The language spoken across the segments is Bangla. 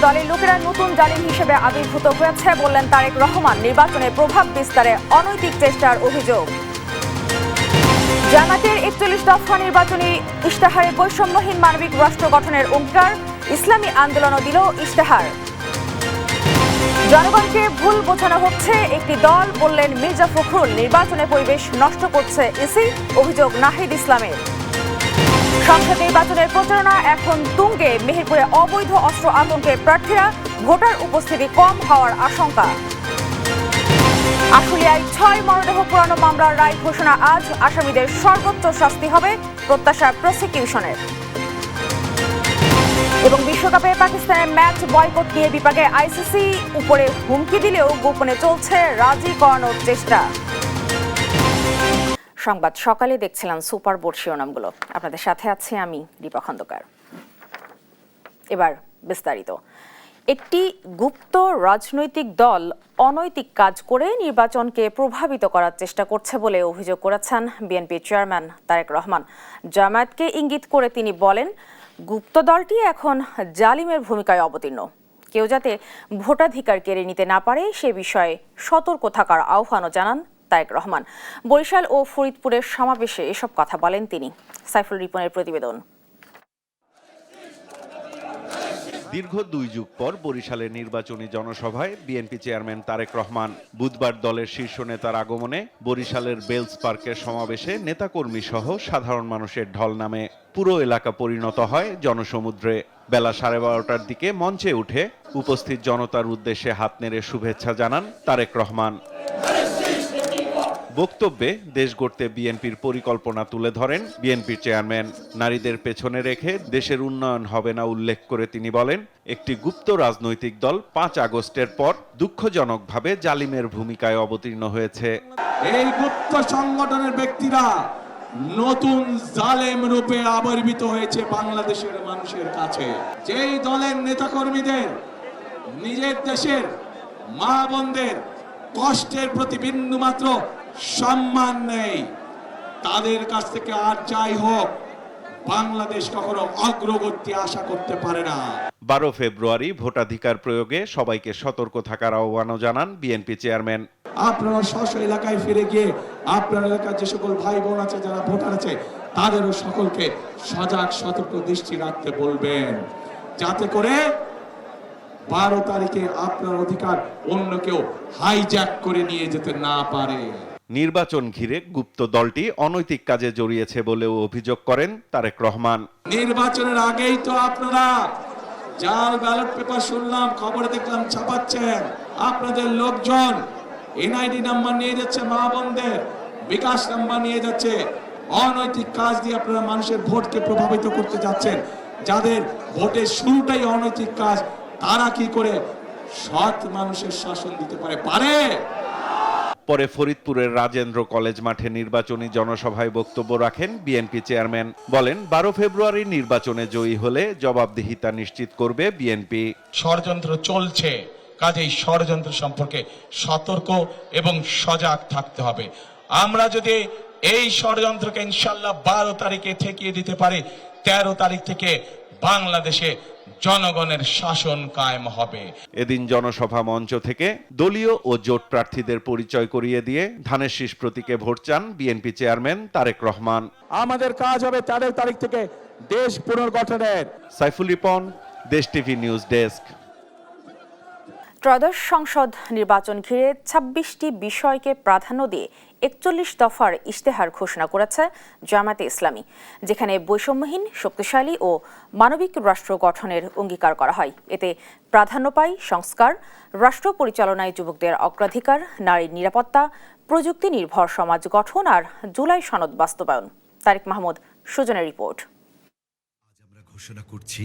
দলের লোকেরা নতুন জালিম হিসেবে আবির্ভূত হয়েছে বললেন তারেক রহমান। নির্বাচনে প্রভাব বিস্তারে অনৈতিক চেষ্টার অভিযোগ। জামাতের ৪১ দফা নির্বাচনী ইশতেহারে বৈষম্যহীন মানবিক রাষ্ট্র গঠনের অঙ্গীকার। ইসলামী আন্দোলনও দিল ইশতেহার। জনগণকে ভুল বোঝানো হচ্ছে একটি দল বললেন মির্জা ফখরুল। নির্বাচনের পরিবেশ নষ্ট করছে ইসি, অভিযোগ নাহিদ ইসলামের। সংসদ নির্বাচনের প্রচারণা এখন তুঙ্গে। মেহেরপুরে অবৈধ অস্ত্র আতঙ্কে প্রার্থীরা, ভোটার উপস্থিতি কম হওয়ার আশঙ্কা। আশুলিয়ায় ৬ মরদেহ পুরানো মামলার রায় ঘোষণা আজ। আসামিদের সর্বোচ্চ শাস্তি হবে প্রত্যাশা প্রসিকিউশনের। এবং বিশ্বকাপে পাকিস্তানের ম্যাচ বয়কট নিয়ে বিপাকে আইসিসি। উপরে হুমকি দিলেও গোপনে চলছে রাজি করানোর চেষ্টা। সংবাদ সকালে দেখছিলাম সুপার বোর্ড শিরোনামগুলো। আপনাদের সাথে আছি আমি দীপা খন্দকার। এবার বিস্তারিত। একটি গুপ্ত রাজনৈতিক দল অনৈতিক কাজ করে নির্বাচনকে প্রভাবিত করার চেষ্টা করছে বলে অভিযোগ করেছেন বিএনপি চেয়ারম্যান তারেক রহমান। জামায়াতকে ইঙ্গিত করে তিনি বলেন, গুপ্ত দলটি এখন জালিমের ভূমিকায় অবতীর্ণ। কেউ যাতে ভোটাধিকার কেড়ে নিতে না পারে সে বিষয়ে সতর্ক থাকার আহ্বানও জানান তারেক রহমান। বরিশাল ও ফরিদপুরের সমাবেশে এসব কথা বলেন তিনি। সাইফুল রিপনের প্রতিবেদন। দীর্ঘ ২ যুগ পর বরিশালের নির্বাচনী জনসভায় বিএনপি চেয়ারম্যান তারেক রহমান। বুধবার দলের শীর্ষ নেতার আগমনে বরিশালের বেলস পার্কের সমাবেশে নেতাকর্মী সহ সাধারণ মানুষের ঢল নামে। পুরো এলাকা পরিণত হয় জনসমুদ্রে। বেলা 12:30টার দিকে মঞ্চে উঠে উপস্থিত জনতার উদ্দেশ্যে হাত নেড়ে শুভেচ্ছা জানান তারেক রহমান। বক্তব্যে দেশ গড়তে বিএনপির পরিকল্পনা তুলে ধরেন বিএনপির চেয়ারম্যান। নারীদের পেছনে রেখে দেশের উন্নয়ন হবে না উল্লেখ করে তিনি বলেন, একটি গুপ্ত রাজনৈতিক দল ৫ আগস্টের পর দুঃখজনকভাবে জালিমের ভূমিকায় অবতীর্ণ হয়েছে। এই গুপ্ত সংগঠনের ব্যক্তিরা নতুন জালেম রূপে আবির্ভূত হয়েছে বাংলাদেশের মানুষের কাছে। যেই দলের নেতাকর্মীদের নিজের দেশের মা বোনদের কষ্টের প্রতি বিন্দু মাত্র সম্মান নেই, তাদের কাছ থেকে আর যাই হোক বাংলাদেশ কখনো অগ্রগতি আশা করতে পারে না। ১২ ফেব্রুয়ারি ভোটাধিকার প্রয়োগে সবাইকে সতর্ক থাকার আহ্বানও জানান বিএনপি চেয়ারম্যান। আপনারা স্ব এলাকায় ফিরে গিয়ে আপনার এলাকার যে সকল ভাই বোন আছে, যারা ভোটার আছে, তাদেরও সকলকে সজাগ সতর্ক দৃষ্টি রাখতে বলবেন, যাতে করে ১২ তারিখে আপনার অধিকার অন্য কেউ হাইজ্যাক করে নিয়ে যেতে না পারে। নির্বাচন ঘিরে গুপ্ত দলটি অনৈতিক কাজে জড়িয়েছে বলেও অভিযোগ করেন তারেক রহমান। নির্বাচনের আগেই তো আপনারা জাল ব্যালট পেপার শুনলাম, খবরে দেখলাম ছাপাচ্ছেন। আপনাদের লোকজন এনআইডি নাম্বার নিয়ে যাচ্ছে, মা বোনদের বিকাশ নাম্বার নিয়ে যাচ্ছে। অনৈতিক কাজ দিয়ে আপনারা মানুষের ভোটকে প্রভাবিত করতে যাচ্ছেন। যাদের ভোটের শুরুটাই অনৈতিক কাজ, তারা কি করে সৎ মানুষের শাসন দিতে পারে? পরে ফরিদপুরের রাজেন্দ্র কলেজ মাঠে নির্বাচনী জনসভায় বক্তব্য রাখেন বিএনপি চেয়ারম্যান। বলেন, ১২ ফেব্রুয়ারি নির্বাচনে জয়ী হলে জবাবদিহিতা নিশ্চিত করবে বিএনপি। ষড়যন্ত্র চলছে, কাজেই ষড়যন্ত্র সম্পর্কে সতর্ক এবং সজাগ থাকতে হবে। আমরা যদি এই ষড়যন্ত্রকে ইনশাআল্লাহ ১২ তারিখে ঠেকিয়ে দিতে পারি, ১৩ তারিখ থেকে বাংলাদেশে জনগণের শাসন কায়েম হবে। এদিন জনসভা মঞ্চ থেকে দলীয় ও জোট প্রার্থীদের পরিচয় করিয়ে দিয়ে ধানের শীষ প্রতীকে ভোট চান বিএনপি চেয়ারম্যান তারেক রহমান। আমাদের কাজ হবে ১৩ তারিখ থেকে দেশ পুনর্গঠনের। সাইফুল রিপন, দেশ টিভি নিউজ ডেস্ক। ত্রয়োদশ সংসদ নির্বাচন ঘিরে ২৬টি বিষয়কে প্রাধান্য দিয়ে ৪১ দফার ইশতেহার ঘোষণা করেছে জামায়াতে ইসলামী, যেখানে বৈষম্যহীন, শক্তিশালী ও মানবিক রাষ্ট্র গঠনের অঙ্গীকার করা হয়। এতে প্রাধান্য পায় সংস্কার, রাষ্ট্র পরিচালনায় যুবকদের অগ্রাধিকার, নারীর নিরাপত্তা, প্রযুক্তি নির্ভর সমাজ গঠন আর জুলাই সনদ বাস্তবায়ন। তারেক মাহমুদ সুজনের রিপোর্ট। আজ আমরা ঘোষণা করছি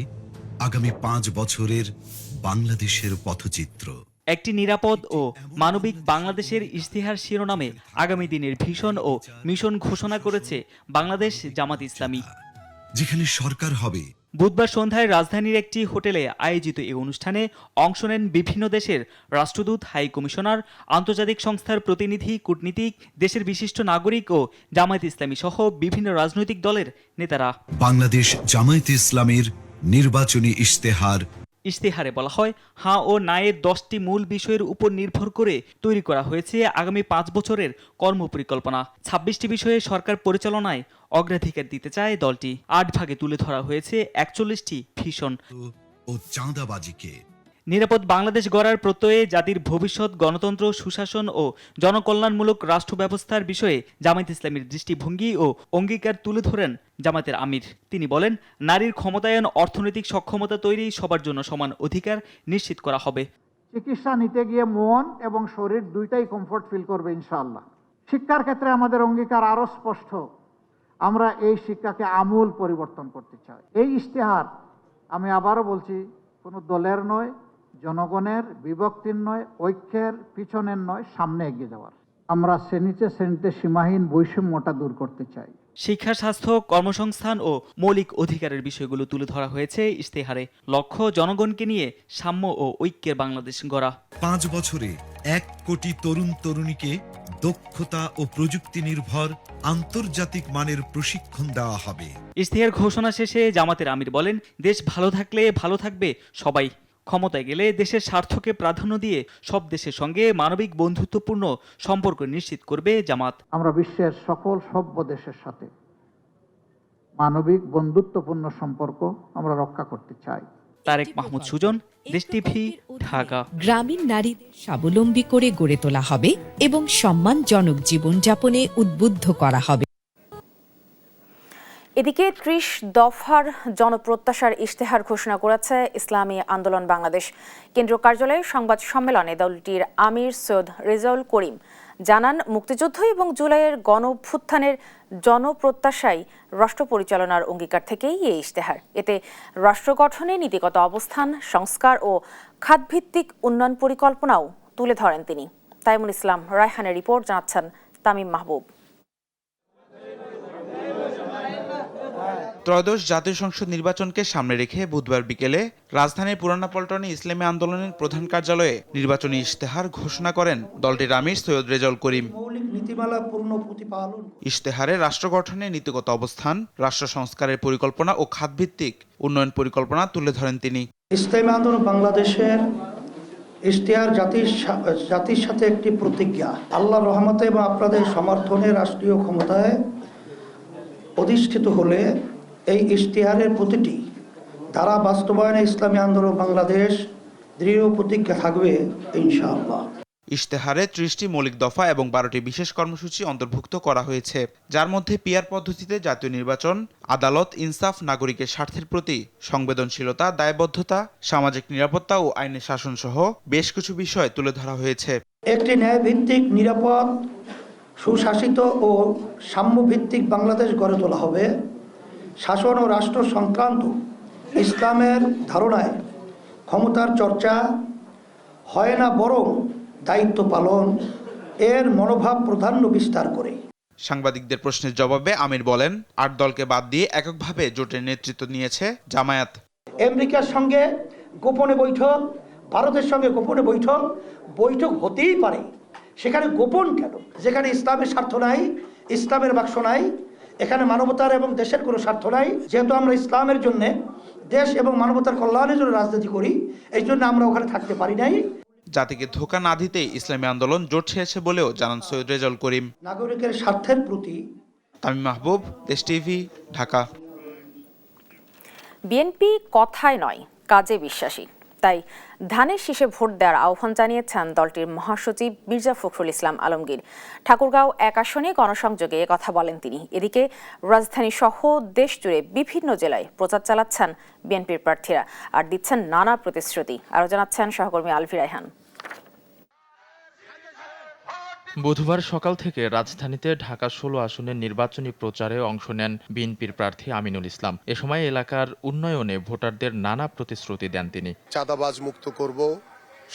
আগামী ৫ বছরের বাংলাদেশের পথচিত্র। একটি নিরাপদ ও মানবিক বাংলাদেশের ইশতেহার শিরোনামে আগামী দিনের ভিশন ও মিশন ঘোষণা করেছে বাংলাদেশ জামাত ইসলামী, যেখানে সরকার হবে। বুধবার সন্ধ্যায় রাজধানীর একটি হোটেলে আয়োজিত এই অনুষ্ঠানে অংশ নেন বিভিন্ন দেশের রাষ্ট্রদূত, হাই কমিশনার, আন্তর্জাতিক সংস্থার প্রতিনিধি, কূটনীতিক, দেশের বিশিষ্ট নাগরিক ও জামায়াত ইসলামী সহ বিভিন্ন রাজনৈতিক দলের নেতারা। বাংলাদেশ জামায়াতে ইসলামীর নির্বাচনী ইশতেহার। ইশতেহারে বলা হয়, হ্যাঁ ও নায়ের 10টি মূল বিষয়ের উপর নির্ভর করে তৈরি করা হয়েছে আগামী 5 বছরের কর্মপরিকল্পনা। 26টি বিষয়ে সরকার পরিচালনায় অগ্রাধিকার দিতে চায় দলটি। 8 ভাগে তুলে ধরা হয়েছে 41টি ভিশন ও চাঁদাবাজিকে নিরাপদ বাংলাদেশ গড়ার প্রত্যয়ে জাতির ভবিষ্যৎ, গণতন্ত্র, সুশাসন ও জনকল্যাণমূলক রাষ্ট্র ব্যবস্থার বিষয়ে জামায়াত ইসলামীর দৃষ্টিভঙ্গি ও অঙ্গীকার তুলে ধরেন জামায়াতের আমির। তিনি বলেন, নারীর ক্ষমতায়ন, অর্থনৈতিক সক্ষমতা তৈরি, সবার জন্য সমান অধিকার নিশ্চিত করা হবে। চিকিৎসা নিতে গিয়ে মন এবং শরীর দুইটাই কমফোর্ট ফিল করবে ইনশাআল্লাহ। শিক্ষার ক্ষেত্রে আমাদের অঙ্গীকার আরো স্পষ্ট। আমরা এই শিক্ষাকে আমূল পরিবর্তন করতে চাই। এই ইশতেহার, আমি আবারও বলছি, কোনো দলের নয়, জনগণের, বিভক্তির নয়, ঐক্যের পিছনের নয়, সামনে এগিয়ে যাওয়ার। আমরা শ্রেণীতে সীমাহীন বৈষম্যটা দূর করতে চাই। শিক্ষা, স্বাস্থ্য, কর্মসংস্থান ও মৌলিক অধিকারের বিষয়গুলো তুলে ধরা হয়েছে ইশতেহারে। লক্ষ্য, জনগণকে নিয়ে সাম্য ও ঐক্যের বাংলাদেশ গড়া। 5 বছরে 1 কোটি তরুণ তরুণীকে দক্ষতা ও প্রযুক্তি নির্ভর আন্তর্জাতিক মানের প্রশিক্ষণ দেওয়া হবে। ইশতেহার ঘোষণা শেষে জামাতের আমির বলেন, দেশ ভালো থাকলে ভালো থাকবে সবাই। ক্ষমতায় গেলে দেশের স্বার্থকে প্রাধান্য দিয়ে সব দেশের সঙ্গে মানবিক বন্ধুত্বপূর্ণ সম্পর্ক নিশ্চিত করবে জামাত। আমরা বিশ্বের সকল সভ্য দেশের সাথে মানবিক বন্ধুত্বপূর্ণ সম্পর্ক আমরা রক্ষা করতে চাই। তারেক মাহমুদ সুজন, দেশ টিভি, ঢাকা। গ্রামীণ নারীদের স্বাবলম্বী করে গড়ে তোলা হবে এবং সম্মানজনক জীবনযাপনে উদ্বুদ্ধ করা হবে। এদিকে 30 দফার জনপ্রত্যাশার ইশতেহার ঘোষণা করেছে ইসলামী আন্দোলন বাংলাদেশ। কেন্দ্রীয় কার্যালয়ে সংবাদ সম্মেলনে দলটির আমির সৈয়দ রেজাউল করিম জানান, মুক্তিযুদ্ধ এবং জুলাইয়ের গণঅভ্যুত্থানের জনপ্রত্যাশাই রাষ্ট্র পরিচালনার অঙ্গীকার থেকেই এই ইশতেহার। এতে রাষ্ট্র গঠনে নীতিগত অবস্থান, সংস্কার ও খাতভিত্তিক উন্নয়ন পরিকল্পনাও তুলে ধরেন তিনি। তাইমুল ইসলাম রায়হানের রিপোর্ট, জানাচ্ছেন তামিম মাহবুব। ত্রয়োদশ জাতীয় সংসদ নির্বাচনকে সামনে রেখে বুধবার বিকেলে রাজধানীর পুরানা পল্টনে ইসলামী আন্দোলনের প্রধান কার্যালয়ে নির্বাচনী ইশতেহার ঘোষণা করেন দলটির আমির সৈয়দ রেজাউল করিম। ইশতেহারে রাষ্ট্র গঠনের নীতিগত অবস্থান, রাষ্ট্র সংস্কারের পরিকল্পনা ও খাতভিত্তিক উন্নয়ন পরিকল্পনা তুলে ধরেন তিনি। ইসলামী আন্দোলন বাংলাদেশের ইশতেহার জাতির সাথে একটি প্রতিজ্ঞা। আল্লাহর রহমতে এবং আপনাদের সমর্থনে রাষ্ট্রীয় ক্ষমতায় অধিষ্ঠিত হলে এই ইশতেহারের প্রতিটি ধারা বাস্তবায়নে ইসলামী আন্দোলন বাংলাদেশ দৃঢ় প্রতিজ্ঞা থাকবে ইনশাআল্লাহ। ইশতেহারে 30টি মৌলিক দফা এবং 12টি বিশেষ কর্মসূচি অন্তর্ভুক্ত করা হয়েছে, যার মধ্যে পিআর পদ্ধতিতে জাতীয় নির্বাচন, আদালত, ইনসাফ, নাগরিকের স্বার্থের প্রতি সংবেদনশীলতা, দায়বদ্ধতা, সামাজিক নিরাপত্তা ও আইনের শাসন সহ বেশ কিছু বিষয় তুলে ধরা হয়েছে। একটি ন্যায়ভিত্তিক, নিরাপদ, সুশাসিত ও সাম্যভিত্তিক বাংলাদেশ গড়ে তোলা হবে। শাসন ও রাষ্ট্র সংক্রান্ত ইসলামের ধারণায় ক্ষমতার চর্চা হয় না, বরং দায়িত্ব পালন এর মনোভাব প্রাধান্য বিস্তার করে। সাংবাদিকদের প্রশ্নের জবাবে আমির বলেন, 8 দলকে বাদ দিয়ে এককভাবে জোটের নেতৃত্ব নিয়েছে জামায়াত। আমেরিকার সঙ্গে গোপনে বৈঠক, ভারতের সঙ্গে গোপনে বৈঠক হতেই পারে, সেখানে গোপন কেন? যেখানে ইসলামের স্বার্থ নাই, ইসলামের বাক্স নাই, এখানে মানবতার এবং দেশের কোনো স্বার্থ নাই। যেহেতু আমরা ইসলামের জন্য, দেশ এবং মানবতার কল্যাণের জন্য রাজনীতি করি, এই জন্য আমরা ওখানে থাকতে পারি নাই। জাতিকে ধোঁকা না দিতেই ইসলামী আন্দোলন জোট ছেড়েছে বলেও জানান সৈয়দ রেজাউল করিম। নাগরিকের স্বার্থের প্রতি। তামিম মাহবুব, দেশ টিভি, ঢাকা। বিএনপি কথায় নয়, কাজে বিশ্বাসী। তাই ধানের শীষে ভোট দেওয়ার আহ্বান জানিয়েছেন দলটির মহাসচিব মির্জা ফখরুল ইসলাম আলমগীর। ঠাকুরগাঁও 1 আসনে গণসংযোগে কথা বলেন তিনি। এদিকে রাজধানী সহ দেশ জুড়ে বিভিন্ন জেলায় প্রচার চালাচ্ছেন বিএনপির প্রার্থীরা আর দিচ্ছেন নানা প্রতিশ্রুতি। আরও জানাচ্ছেন সহকর্মী আলভি রায়হান। বুধবার সকাল থেকে রাজধানীতে ঢাকা 16 আসনের নির্বাচনী প্রচারে অংশ নেন বিএনপির প্রার্থী আমিনুল ইসলাম। এ সময় এলাকার উন্নয়নে ভোটারদের নানা প্রতিশ্রুতি দেন তিনি। চাঁদাবাজ মুক্ত করব,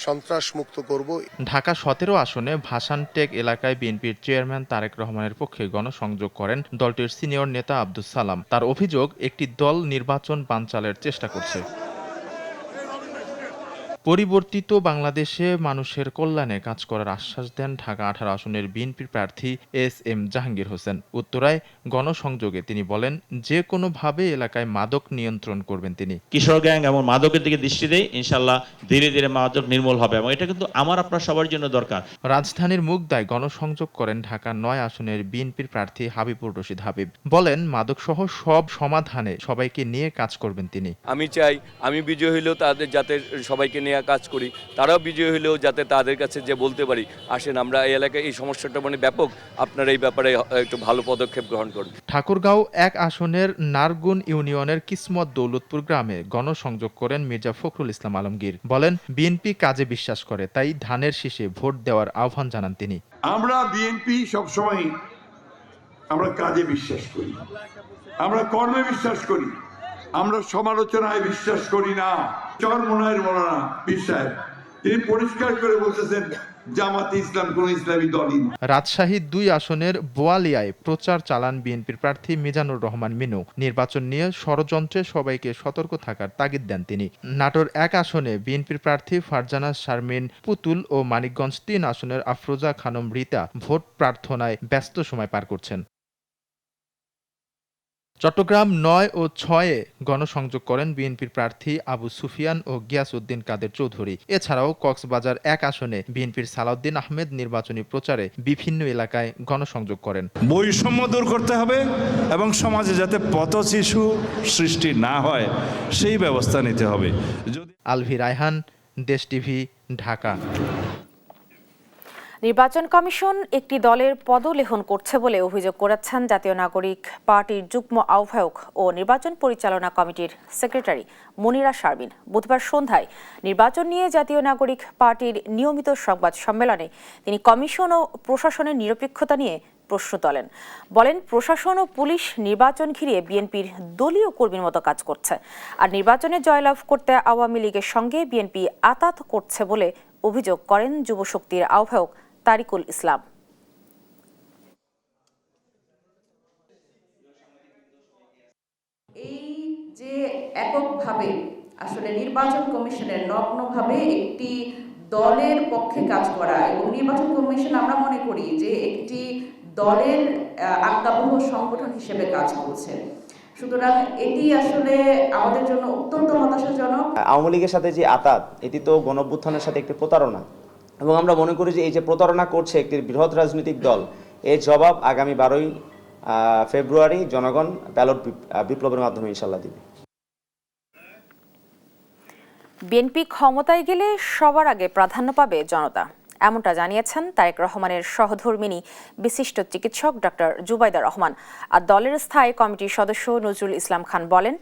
সন্ত্রাস মুক্ত করব। ঢাকা 17 আসনে ভাসানটেক এলাকায় বিএনপির চেয়ারম্যান তারেক রহমানের পক্ষে গণসংযোগ করেন দলটির সিনিয়র নেতা আব্দুস সালাম। তার অভিযোগ, একটি দল নির্বাচন বানচালের চেষ্টা করছে। পরিবর্তিত বাংলাদেশে মানুষের কল্যাণে কাজ করার আশ্বাস দেন ঢাকা 18 আসনের বিএনপি প্রার্থী SM জাহাঙ্গীর হোসেন। উত্তরায় গণসংযোগে তিনি বলেন, যে কোনোভাবে এলাকায় মাদক নিয়ন্ত্রণ করবেন তিনি। কিশোর গ্যাং এবং মাদকের দিকে দৃষ্টি দেয়, ইনশাল্লাহ ধীরে ধীরে মাদক নির্মূল হবে এবং এটা কিন্তু আপনার সবার জন্য দরকার। রাজধানীর মুগদায় গণসংযোগ করেন ঢাকা 9 আসনের বিএনপির প্রার্থী হাবিবুর রশিদ হাবিব। বলেন, মাদকসহ সব সমাধানে সবাইকে নিয়ে কাজ করবেন তিনি। আমি চাই আমি বিজয় হইলেও তাদের যাতে সবাইকে নিয়ে কাজ করি, তারাও বিজয় হইলেও যাতে তাদের কাছে যে বলতে পারি, আসেন আমরা এই এলাকায় এই সমস্যাটা মানে ব্যাপক, আপনারা এই ব্যাপারে একটু ভালো পদক্ষেপ গ্রহণ করুন। ঠাকুরগাঁও 1 আসনের নারগুন ইউনিয়নের কিসমত দৌলতপুর গ্রামে গণসংযোগ করেন মির্জা ফখরুল ইসলাম আলমগীর। বলেন, বিএনপি কাজে বিশ্বাস করে, তাই ধানের শীষে ভোট দেওয়ার আহ্বান জানান তিনি। আমরা বিএনপি সবসময় আমরা কাজে বিশ্বাস করি, আমরা কর্মে বিশ্বাস করি, আমরা সমালোচনায় বিশ্বাস করি না। চরমনায়ের মৌলানা পীর সাহেব তিনি পরিষ্কার করে বলতেছেন, জামাতে ইসলাম কোন ইসলামী দলই না। রাজশাহী 2 আসনের বোয়ালিয়ায় প্রচার চালান বিএনপির প্রার্থী মিজানুর রহমান মিনু। নির্বাচন নিয়ে ষড়যন্ত্রে সবাইকে সতর্ক থাকার তাগিদ দেন তিনি। নাটোর 1 আসনে বিএনপির প্রার্থী ফারজানা শারমিন পুতুল ও মানিকগঞ্জ 3 আসনের আফরোজা খানম রিতা ভোট প্রার্থনায় ব্যস্ত সময় পার করছেন। চট্টগ্রাম 9 ও 6-এ গণসংযোগ করেন বিএনপির প্রার্থী আবু সুফিয়ান ও গিয়াসউদ্দিন কাদের চৌধুরী। এছাড়াও কক্সবাজার 1 আসনে বিএনপির সালাউদ্দিন আহমেদ নির্বাচনী প্রচারে বিভিন্ন এলাকায় গণসংযোগ করেন। বৈষম্য দূর করতে হবে এবং সমাজে যাতে পথশিশু সৃষ্টি না হয় সেই ব্যবস্থা নিতে হবে। আলভি রায়হান, দেশ টিভি, ঢাকা। নির্বাচন কমিশন একটি দলের পদলেহন করছে বলে অভিযোগ করেছেন জাতীয় নাগরিক পার্টির যুগ্ম আহ্বায়ক ও নির্বাচন পরিচালনা কমিটির সেক্রেটারি মনিরা শারমিন। বুধবার সন্ধ্যায় নির্বাচন নিয়ে জাতীয় নাগরিক পার্টির নিয়মিত সংবাদ সম্মেলনে তিনি কমিশন ও প্রশাসনের নিরপেক্ষতা নিয়ে প্রশ্ন তোলেন। বলেন, প্রশাসন ও পুলিশ নির্বাচন ঘিরে বিএনপির দলীয় কর্মীর মতো কাজ করছে, আর নির্বাচনে জয়লাভ করতে আওয়ামী লীগের সঙ্গে বিএনপি আতাত করছে বলে অভিযোগ করেন যুবশক্তির আহ্বায়ক তারিকুল ইসলাম। এই যে এককভাবে আসলে নির্বাচন কমিশনের নগ্নভাবে একটি দলের পক্ষে কাজ করা, এবং নির্বাচন কমিশন আমরা মনে করি যে একটি দলের আজ্ঞাবহ সংগঠন হিসেবে কাজ করছে। সুতরাং এটি আসলে আমাদের জন্য অত্যন্ত হতাশাজনক। আওয়ামী লীগের সাথে যে আতাত, এটি তো গণঅভ্যুত্থানের সাথে একটি প্রতারণা, এবং আমরা মনে করি যে এই যে প্রতারণা করছে একটি বৃহৎ রাজনৈতিক দল, এর জবাব আগামী 12ই ফেব্রুয়ারি জনগণ ব্যালট বিপ্লবের মাধ্যমে ইনশাল্লাহ দিবে। বিএনপি ক্ষমতায় গেলে সবার আগে প্রাধান্য পাবে জনতা, এমনটা জানিয়েছেন তারেক রহমানের সহধর্মিণী বিশিষ্ট চিকিৎসক ডক্টর জুবাইদা রহমান। আর দলের স্থায়ী কমিটির সদস্য নজরুল ইসলাম খান বলেন,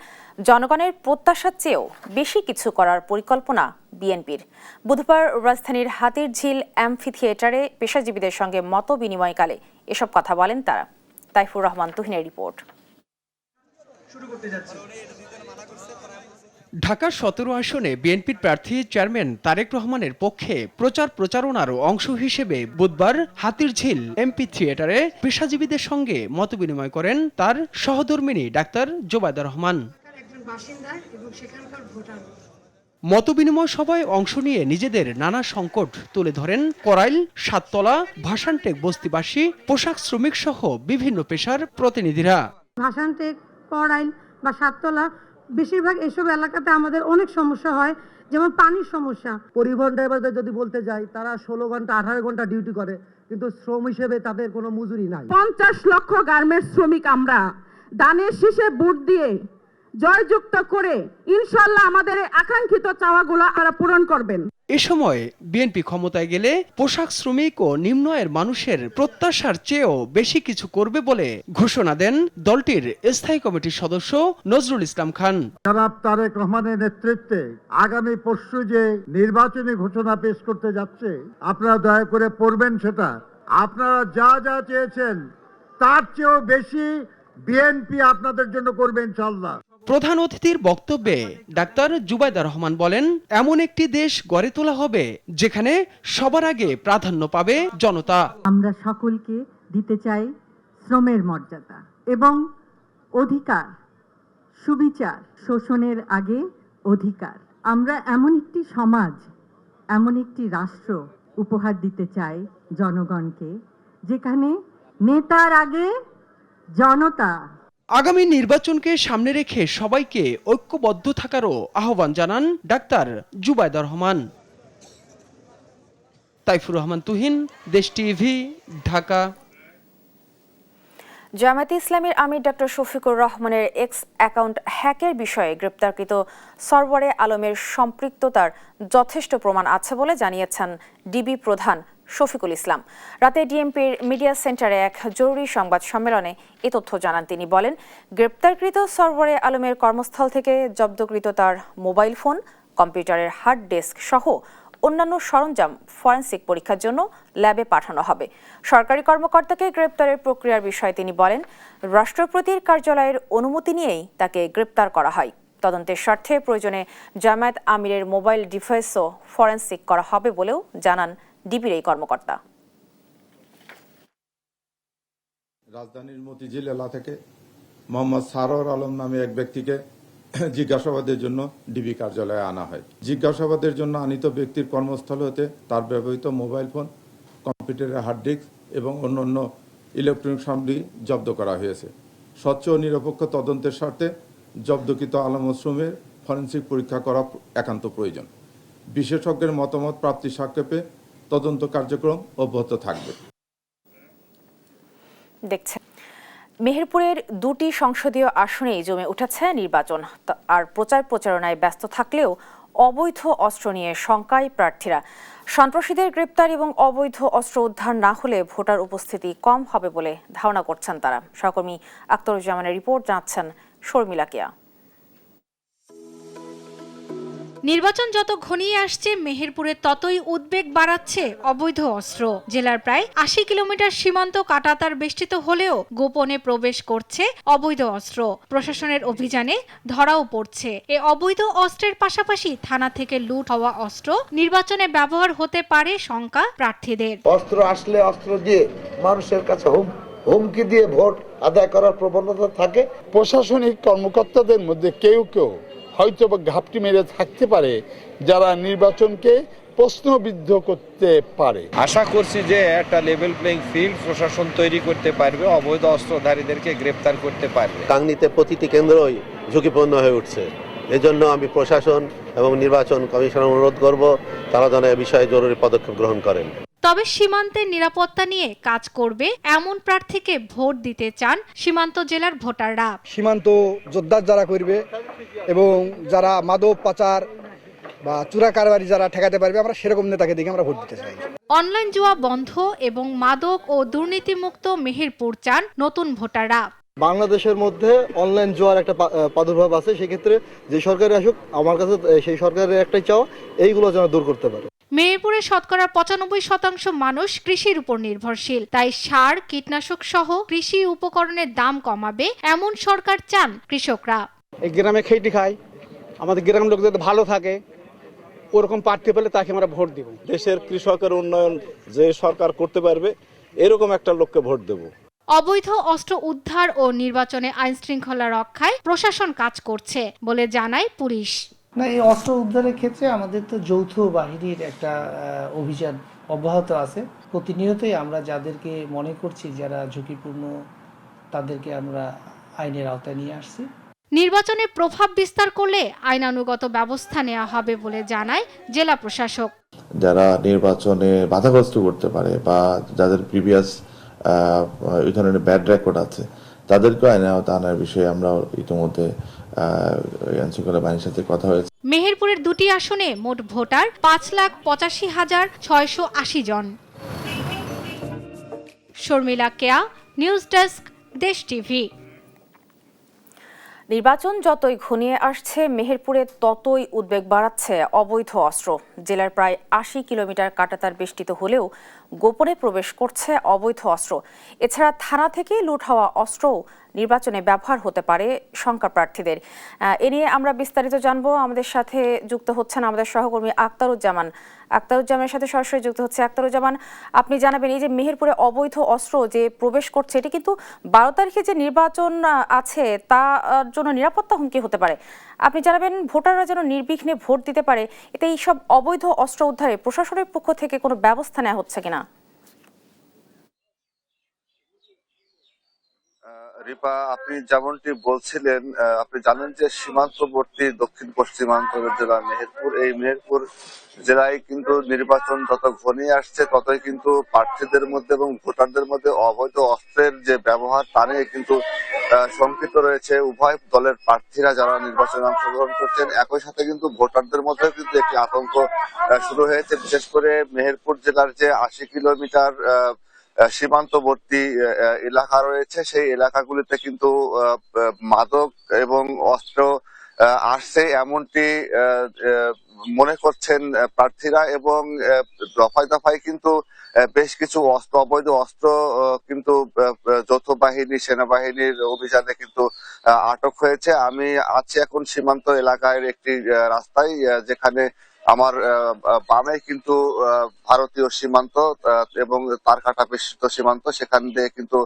জনগণের প্রত্যাশার চেয়েও বেশি কিছু করার পরিকল্পনা বিএনপির। বুধবার রাজধানীর হাতিরঝিল অ্যাম্ফি থিয়েটারে পেশাজীবীদের সঙ্গে মত বিনিময়কালে এসব কথা বলেন তারা। তাইফুর রহমান তুহিনের রিপোর্ট। ঢাকা 17 আসনে বিএনপির প্রার্থী চেয়ারম্যান তারেক রহমানের পক্ষে প্রচারণার অংশ হিসেবে বুধবার হাতিরঝিল এমপি থিয়েটারে পেশাজীবীদের সঙ্গে মতবিনিময় করেন তার সহধর্মিণী ডাক্তার জুবাইদা রহমান। মতবিনিময় সভায় অংশ নিয়ে নিজেদের নানা সংকট তুলে ধরেন করাইল, সাততলা, ভাসানটেক বস্তিবাসী, পোশাক শ্রমিক সহ বিভিন্ন পেশার প্রতিনিধিরা। ভাসানটেক, করাইল বা সাততলা বেশিরভাগ এসব এলাকাতে আমাদের অনেক সমস্যা হয়, যেমন পানির সমস্যা। পরিবহন ড্রাইভারদের যদি বলতে যাই, তারা 16 ঘন্টা 18 ঘন্টা ডিউটি করে, কিন্তু শ্রম হিসেবে তাদের কোনো মজুরি নাই। 50 লক্ষ গার্মেন্টস শ্রমিক আমরা দানের শীষে ভোট দিয়ে জয়যুক্ত করে ইনশাআল্লাহ আমাদের আকাঙ্ক্ষিত চাওয়াগুলো আপনারা পূরণ করবেন। এ সময় বিএনপি ক্ষমতায় গেলে পোশাক শ্রমিক ও নিম্ন আয়ের মানুষের প্রত্যাশার চেয়েও বেশি কিছু করবে বলে ঘোষণা দেন দলটির স্থায়ী কমিটির সদস্য নজরুল ইসলাম খান। জনাব তারেক রহমানের নেতৃত্বে আগামী পরশু যে নির্বাচনী ঘোষণা পেশ করতে যাচ্ছে, আপনারা দয়া করে পড়বেন সেটা। আপনারা যা যা চেয়েছেন তার চেয়েও বেশি বিএনপি আপনাদের জন্য করবে ইনশাআল্লাহ। প্রধান অতিথির বক্তব্যে ডাক্তার জুবাইদা রহমান বলেন, এমন একটি দেশ গড়ে তোলা হবে যেখানে সবার আগে প্রাধান্য পাবে জনতা। আমরা সকলকে দিতে চাই শ্রমের মর্যাদা এবং অধিকার, সুবিচার, শোষণের আগে অধিকার। আমরা এমন একটি সমাজ, এমন একটি রাষ্ট্র উপহার দিতে চাই জনগণকে, যেখানে নেতার আগে জনতা। আগামী নির্বাচনকে সামনে রেখে সবাইকে ঐক্যবদ্ধ থাকারও আহ্বান জানান ডাক্তার জুবাইদা রহমান। তাইফুর রহমান তুহিন, দেশ টিভি, ঢাকা। জামায়াতে ইসলামীর আমির ডক্টর শফিকুর রহমানের এক্স অ্যাকাউন্ট হ্যাকের বিষয়ে গ্রেপ্তারকৃত সরওয়ারে আলমের সম্পৃক্ততার যথেষ্ট প্রমাণ আছে বলে জানিয়েছেন ডিবি প্রধান শফিকুল ইসলাম। রাতে ডিএমপির মিডিয়া সেন্টারে এক জরুরি সংবাদ সম্মেলনে এ তথ্য জানান তিনি। বলেন, গ্রেপ্তারকৃত সরওয়ারে আলমের কর্মস্থল থেকে জব্দকৃত তার মোবাইল ফোন, কম্পিউটারের হার্ড ডিস্ক সহ অন্যান্য সরঞ্জাম ফরেনসিক পরীক্ষার জন্য ল্যাবে পাঠানো হবে। সরকারি কর্মকর্তাকে গ্রেপ্তারের প্রক্রিয়ার বিষয়ে তিনি বলেন, রাষ্ট্রপতির কার্যালয়ের অনুমতি নিয়েই তাকে গ্রেপ্তার করা হয়। তদন্তের স্বার্থে প্রয়োজনে জামায়াত আমিরের মোবাইল ডিভাইসও ফরেনসিক করা হবে বলেও জানান ডিবির এই কর্মকর্তা। রাজধানীর মতিঝিল এলাকা থেকে মোহাম্মদ সারোয়ার আলম নামে এক ব্যক্তিকে জিজ্ঞাসাবাদের জন্য ডিবি কার্যালয়ে আনা হয়। জিজ্ঞাসাবাদের জন্য আনিত ব্যক্তির কর্মস্থল হতে তার ব্যবহৃত মোবাইল ফোন, কম্পিউটারের হার্ড ডিস্ক এবং অন্যান্য ইলেকট্রনিক সামগ্রী জব্দ করা হয়েছে। স্বচ্ছ ও নিরপেক্ষ তদন্তের স্বার্থে জব্দকৃত আলামতসমূহের ফরেনসিক পরীক্ষা করা একান্ত প্রয়োজন। বিশেষজ্ঞের মতামত প্রাপ্তির সাপেক্ষে তদন্ত কার্যক্রম অব্যাহত থাকবে। দেখছেন, মেহেরপুরের দুটি সংসদীয় আসনেই জমে উঠেছে নির্বাচন। আর প্রচারণায় ব্যস্ত থাকলেও অবৈধ অস্ত্র নিয়ে শঙ্কায় প্রার্থীরা। সন্ত্রাসীদের গ্রেপ্তার এবং অবৈধ অস্ত্র উদ্ধার না হলে ভোটার উপস্থিতি কম হবে বলে ধারণা করছেন তারা। সহকর্মী আখতারুজ্জামানের রিপোর্ট, জানাচ্ছেন শর্মিলা কেয়া। নির্বাচন যত ঘনিয়ে আসছে, মেহেরপুরে ততই উদ্বেগ বাড়াচ্ছে অবৈধ অস্ত্র। জেলার প্রায় ৮০ কিলোমিটার সীমান্ত কাঁটাতার বেষ্টিত হলেও গোপনে প্রবেশ করছে অবৈধ অস্ত্র। প্রশাসনের অভিযানে ধরাও পড়ছে। এ অবৈধ অস্ত্রের পাশাপাশি থানা থেকে লুট হওয়া অস্ত্র নির্বাচনে ব্যবহার হতে পারে শঙ্কা প্রার্থীদের। অস্ত্র আসলে অস্ত্র দিয়ে মানুষের কাছে হুমকি দিয়ে ভোট আদায় করার প্রবণতা থাকে। প্রশাসনিক কর্মকর্তাদের মধ্যে কেউ হয়তো বা ঘাপটি মেরে থাকতে পারে, যারা নির্বাচনকে প্রশ্নবিদ্ধ করতে পারে। আশা করছি যে একটা লেভেল প্লেইং ফিল্ড প্রশাসন তৈরি করতে পারবে, অবৈধ অস্ত্রধারীদেরকে গ্রেপ্তার করতে পারবে। কাংনীতে প্রতিটি কেন্দ্রই ঝুঁকিপূর্ণ হয়ে উঠছে। এজন্য আমি প্রশাসন এবং নির্বাচন কমিশনের অনুরোধ করব, তারা যেন এ বিষয়ে জরুরি পদক্ষেপ গ্রহণ করেন। তবে সীমান্তের নিরাপত্তা নিয়ে কাজ করবে এমন প্রার্থীকে ভোট দিতে চান সীমান্ত জেলার ভোটাররা। সীমান্ত যোদ্ধা যারা করবে এবং যারা মাদক পাচার বা চোরা কারবারি যারা ঠেকাতে পারবে, আমরা সেরকম নেতাকে দেখে আমরা ভোট দিতে চাই। অনলাইন জুয়া বন্ধ এবং মাদক ও দুর্নীতিমুক্ত মেহেরপুর চান নতুন ভোটাররা। বাংলাদেশের মধ্যে অনলাইন জোয়ার একটা প্রাদুর্ভাব আছে, সেক্ষেত্রে যে সরকারে আসুক, আমার কাছে সেই সরকারের একটাই চাওয়া, এইগুলো যেন দূর করতে পারে। মেহেরপুরে শতকরা ৯৫% মানুষ কৃষির উপর নির্ভরশীল। তাই সার, কীটনাশক সহ কৃষি উপকরণের দাম কমাবে এমন সরকার চান কৃষকরা। এই গ্রামে খেটে খায়, আমাদের গ্রামের লোক যাতে ভালো থাকে, ওরকম প্রার্থী পেলে তাকে আমরা ভোট দিব। দেশের কৃষকের উন্নয়ন যে সরকার করতে পারবে, এরকম একটা লোককে ভোট দেব। অবৈধ অস্ত্র উদ্ধার ও নির্বাচনে আইন শৃঙ্খলা রক্ষায় প্রশাসন কাজ করছে বলে জানায় পুলিশ। না, এই অস্ত্র উদ্ধারের ক্ষেত্রে আমাদের তো যৌথ বাহিনীর একটা অভিযান অব্যাহত আছে। প্রতিনিয়তই আমরা যাদেরকে মনে করছি যারা ঝুঁকিপূর্ণ, তাদেরকে আমরা আইনের আওতায় নিয়ে আসছি। নির্বাচনে প্রভাব বিস্তার করলে আইনানুগত ব্যবস্থা নেওয়া হবে বলে জানায় জেলা প্রশাসক। যারা নির্বাচনে বাধাগ্রস্ত করতে পারে বা যাদের প্রিভিয়াস এই ধরনের ব্যাড রেকর্ড আছে, তাদেরকে আইনে আওতায় আনার বিষয়ে আমরা ইতিমধ্যে আইনশৃঙ্খলা বাহিনীর সাথে কথা হয়েছে। মেহেরপুরের দুটি আসনে মোট ভোটার ৫,৮৫,৬৮০ জন। শর্মিলা কেয়া, নিউজ ডেস্ক, দেশ টিভি। নির্বাচন যতই ঘনিয়ে আসছে, মেহেরপুরে ততই উদ্বেগ বাড়াচ্ছে অবৈধ অস্ত্র। জেলার প্রায় ৮০ কিলোমিটার কাঁটাতার বেষ্টিত হলেও গোপনে প্রবেশ করছে অবৈধ অস্ত্র। এছাড়া থানা থেকে লুট হওয়া অস্ত্রও নির্বাচনে ব্যবহার হতে পারে শঙ্কা প্রার্থীদের। এ নিয়ে আমরা বিস্তারিত জানবো। আমাদের সাথে যুক্ত হচ্ছেন আমাদের সহকর্মী আক্তারুজ্জামানের সাথে সরাসরি যুক্ত হচ্ছে। আক্তারুজ্জামান, আপনি জানাবেন, এই যে মেহেরপুরে অবৈধ অস্ত্র যে প্রবেশ করছে, এটি কিন্তু 12 তারিখে যে নির্বাচন আছে তার জন্য নিরাপত্তা হুমকি হতে পারে। আপনি জানাবেন, ভোটাররা যেন নির্বিঘ্নে ভোট দিতে পারে, এতে এইসব অবৈধ অস্ত্র উদ্ধারে প্রশাসনের পক্ষ থেকে কোনো ব্যবস্থা নেওয়া হচ্ছে কিনা? রিপা, আপনি যেমনটি বলছিলেন, আপনি জানেন যে সীমান্তবর্তী দক্ষিণ পশ্চিমাঞ্চলের জেলা মেহেরপুর, এই মেহেরপুর জেলায় কিন্তু নির্বাচন যত ঘনিয়ে আসছে ততই কিন্তু প্রার্থীদের মধ্যে এবং ভোটারদের মধ্যে অবৈধ অস্ত্রের যে ব্যবহার তা নিয়ে কিন্তু শঙ্কিত রয়েছে উভয় দলের প্রার্থীরা যারা নির্বাচনে অংশগ্রহণ করছেন। একই সাথে কিন্তু ভোটারদের মধ্যেও কিন্তু একটি আতঙ্ক শুরু হয়েছে, বিশেষ করে মেহেরপুর জেলার যে 80 কিলোমিটার সীমান্তবর্তী এলাকা রয়েছে, সেই এলাকাগুলিতে কিন্তু মাদক এবং অস্ত্র আসছে এমনটি মনে করছেন প্রার্থীরা, এবং দফায় দফায় কিন্তু বেশ কিছু অবৈধ অস্ত্র কিন্তু যৌথ বাহিনী সেনাবাহিনীর অভিযানে কিন্তু আটক হয়েছে। আমি আছি এখন সীমান্ত এলাকায় একটি রাস্তায়, যেখানে আমার বামে কিন্তু ভারতীয় সীমান্ত এবং তার কাটা বেষ্টিত সীমান্ত, সেখান দিয়ে কিন্তু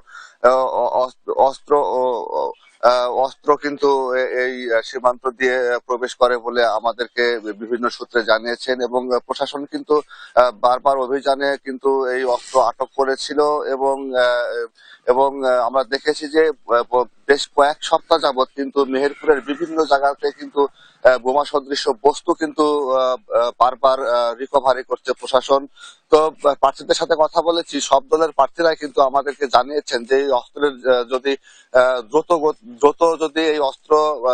অস্ত্র কিন্তু এই সীমান্ত দিয়ে প্রবেশ করে বলে আমাদেরকে বিভিন্ন সূত্রে জানিয়েছেন, এবং প্রশাসন কিন্তু বারবার অভিযানে কিন্তু এই অস্ত্র আটক করেছিল, এবং আমরা দেখেছি যে বেশ কয়েক সপ্তাহ যাবৎ কিন্তু মেহেরপুরের বিভিন্ন জায়গাতে কিন্তু বোমা সদৃশ বস্তু কিন্তু বারবার রিকভারি করছে প্রশাসন। তো প্রার্থীদের সাথে কথা বলেছি, সব দলের প্রার্থীরাই কিন্তু আমাদেরকে জানিয়েছেন যে এই অস্ত্রের যদি দ্রুত যদি এই অস্ত্র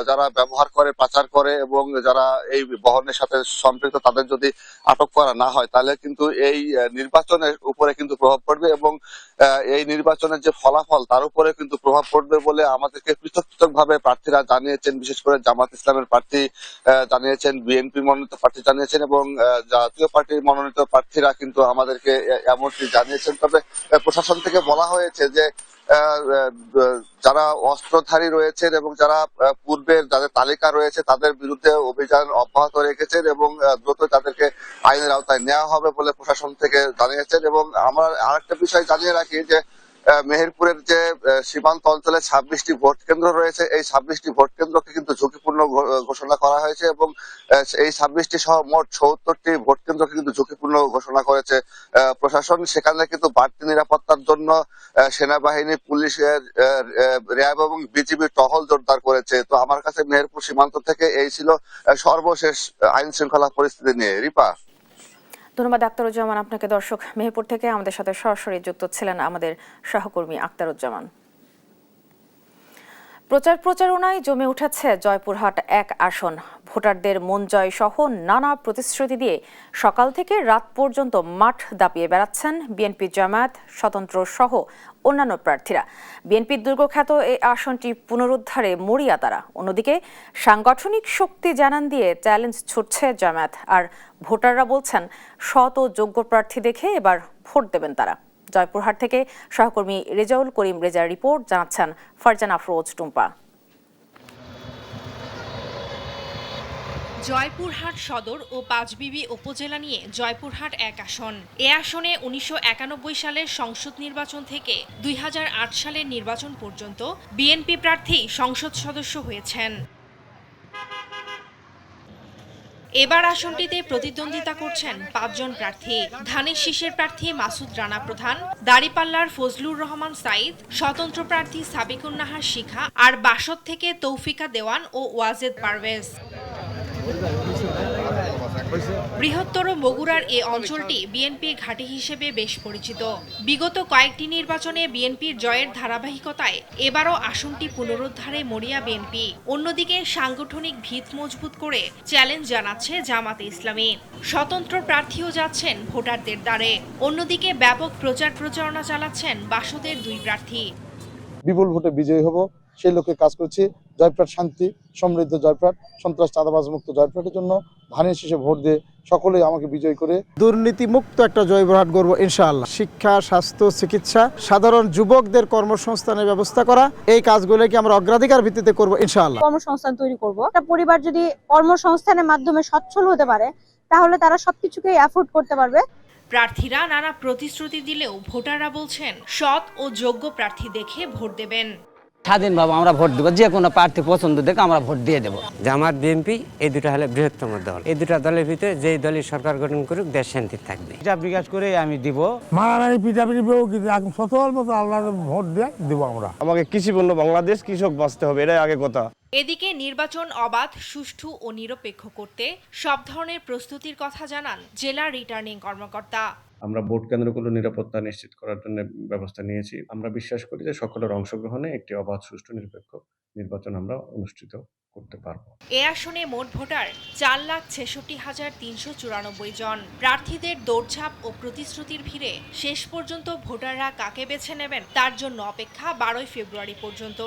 যারা ব্যবহার করে, পাচার করে এবং যারা এই বহনের সাথে সম্পৃক্ত তাদের যদি আটক করা না হয়, তাহলে কিন্তু এই নির্বাচনের উপরে কিন্তু প্রভাব পড়বে, এবং এই নির্বাচনের যে ফলাফল তার উপরে কিন্তু প্রভাব পড়বে বলে আমাদেরকে পৃথক পৃথক ভাবে প্রার্থীরা জানিয়েছেন। বিশেষ করে জামাত ইসলামের প্রার্থী জানিয়েছেন, বিএনপি মনোনীত প্রার্থী জানিয়েছেন, এবং জাতীয় পার্টির মনোনীত প্রার্থীরা কিন্তু আমাদেরকে এমনটি জানিয়েছেন। তবে প্রশাসন থেকে বলা হয়েছে যে যারা অস্ত্রধারী রয়েছেন এবং যারা পূর্বের যাদের তালিকা রয়েছে তাদের বিরুদ্ধে অভিযান অব্যাহত রেখেছেন, এবং দ্রুত তাদেরকে আইনের আওতায় নেওয়া হবে বলে প্রশাসন থেকে জানিয়েছেন। এবং আমরা আরেকটা বিষয় জানিয়ে রাখি যে মেহেরপুরের যে সীমান্ত অঞ্চলে 26টি ভোট কেন্দ্র রয়েছে, এই 26টি ভোট কেন্দ্রকে কিন্তু ঝুঁকিপূর্ণ ঘোষণা করা হয়েছে, এবং এই 26টি সহ মোট 70টি ভোট কেন্দ্রকে কিন্তু ঝুঁকিপূর্ণ ঘোষণা করেছে প্রশাসন। সেখানে কিন্তু বাড়তি নিরাপত্তার জন্য সেনাবাহিনী, পুলিশের, র্যাব এবং বিজিবি টহল জোরদার করেছে। তো আমার কাছে মেহেরপুর সীমান্ত থেকে এই ছিল সর্বশেষ আইন শৃঙ্খলা পরিস্থিতি নিয়ে। রিপা, ধন্যবাদ আক্তারুজ্জামান আপনাকে। দর্শক, মেহেরপুর থেকে আমাদের সাথে সরাসরি যুক্ত ছিলেন আমাদের সহকর্মী আক্তারুজ্জামান। প্রচারণায় জমে উঠেছে জয়পুরহাট 1 আসন। ভোটারদের মন জয় সহ নানা প্রতিশ্রুতি দিয়ে সকাল থেকে রাত পর্যন্ত মাঠ দাপিয়ে বেড়াচ্ছেন বিএনপি, জামায়াত, স্বতন্ত্র সহ অন্যান্য প্রার্থীরা। বিএনপির দুর্গখ্যাত এই আসনটি পুনরুদ্ধারে মরিয়া তারা। অন্যদিকে সাংগঠনিক শক্তি জানান দিয়ে চ্যালেঞ্জ ছুটছে জামায়াত, আর ভোটাররা বলছেন সৎ ও যোগ্য প্রার্থী দেখে এবার ভোট দেবেন তারা। জয়পুরহাট থেকে সহকর্মী রেজাউল করিম রেজার রিপোর্ট, জানাচ্ছেন ফারজানা আফরোজ টুম্পা। জয়পুরহাট সদর ও পাঁচবিবি উপজেলা নিয়ে জয়পুরহাট 1 আসন। এ আসনে 1991 সালের সংসদ নির্বাচন থেকে 2008 সালের নির্বাচন পর্যন্ত বিএনপি প্রার্থী সংসদ সদস্য হয়েছেন। এবার আসনটিতে প্রতিদ্বন্দ্বিতা করছেন 5 জন প্রার্থী। ধানের শীষের প্রার্থী মাসুদ রানা প্রধান, দাড়িপাল্লার ফজলুর রহমান সাইদ, স্বতন্ত্র প্রার্থী সাবিকুন নাহার শিখা, আর বাসদ থেকে তৌফিকা দেওয়ান ও ওয়াজেদ পারভেজ। বৃহত্তর বগুড়ার এ অঞ্চলটি বিএনপির ঘাঁটি হিসেবে বেশ পরিচিত। বিগত কয়েকটি নির্বাচনে বিএনপির জয়ের ধারাবাহিকতায় এবারও আসনটি পুনরুদ্ধারে মরিয়া বিএনপি। অন্যদিকে সাংগঠনিক ভিত মজবুত করে চ্যালেঞ্জ জানাচ্ছে জামাতে ইসলামী। স্বতন্ত্র প্রার্থীও যাচ্ছেন ভোটারদের দ্বারে। অন্যদিকে ব্যাপক প্রচারণা চালাচ্ছেন বাসদের 2 প্রার্থী। বিপুল ভোটে বিজয়ী হব সেই লক্ষ্যে কাজ করছি। জয়পুরহাট শান্তি সমৃদ্ধ জয়পুরহাট, সন্ত্রাস চাঁদাবাজ মুক্ত জয়পুরহাটের জন্য ধানের শীষে ভোট দিয়ে সকলেই আমাকে বিজয় করে দুর্নীতিমুক্ত একটা জয়পুরহাট গড়ব ইনশাআল্লাহ। শিক্ষা, স্বাস্থ্য, চিকিৎসা, সাধারণ যুবকদের কর্মসংস্থানের ব্যবস্থা করা, এই কাজগুলোকে আমরা অগ্রাধিকার ভিত্তিতে করব ইনশাআল্লাহ। কর্মসংস্থান তৈরি করব। একটা পরিবার যদি কর্মসংস্থানের মাধ্যমে সচ্ছল হতে পারে তাহলে তারা সবকিছুকেই অ্যাফোর্ড করতে পারবে। প্রার্থীরা নানা প্রতিশ্রুতি দিলেও ভোটাররা বলছেন সৎ ও যোগ্য প্রার্থী দেখে ভোট দেবেন। স্বাধীনভাবে আমরা ভোট দেবো, যে কোনো প্রার্থী পছন্দ দেখে আমরা ভোট দিয়ে দেবো। জামাত, বিএনপি এই দুটো হলে বৃহত্তম দল। এই দুটো দলের ভিতরে যেই দলই সরকার গঠন করুক দেশ শান্তি থাকবে। হিসাব বিকাশ করে আমি দিব। মারামারি পিটাপিটি সচল মতো আল্লাহ ভোট দিয়ে দিব আমরা। আমাকে কৃষিপণ্য বাংলাদেশ, কৃষক বাঁচতে হবে, এটাই আগে কথা। এদিকে নির্বাচন অবাধ, সুষ্ঠু ও নিরপেক্ষ করতে সব ধরনের প্রস্তুতির কথা জানান জেলা রিটার্নিং কর্মকর্তা। আমরা ভোট কেন্দ্রগুলো নিরাপত্তা নিশ্চিত করার জন্য ব্যবস্থা নিয়েছি। আমরা বিশ্বাস করি যে সকলের অংশগ্রহণে একটি অবাধ, সুষ্ঠু, নিরপেক্ষ নির্বাচন আমরা অনুষ্ঠিত করতে পারব। এ আসনে মোট ভোটার 4,66,394 জন। প্রার্থীদের দৌড়ঝাঁপ ও প্রতিশ্রুতির ভিড়ে শেষ পর্যন্ত ভোটাররা কাকে বেছে নেবেন তার জন্য অপেক্ষা 12 ফেব্রুয়ারি পর্যন্ত।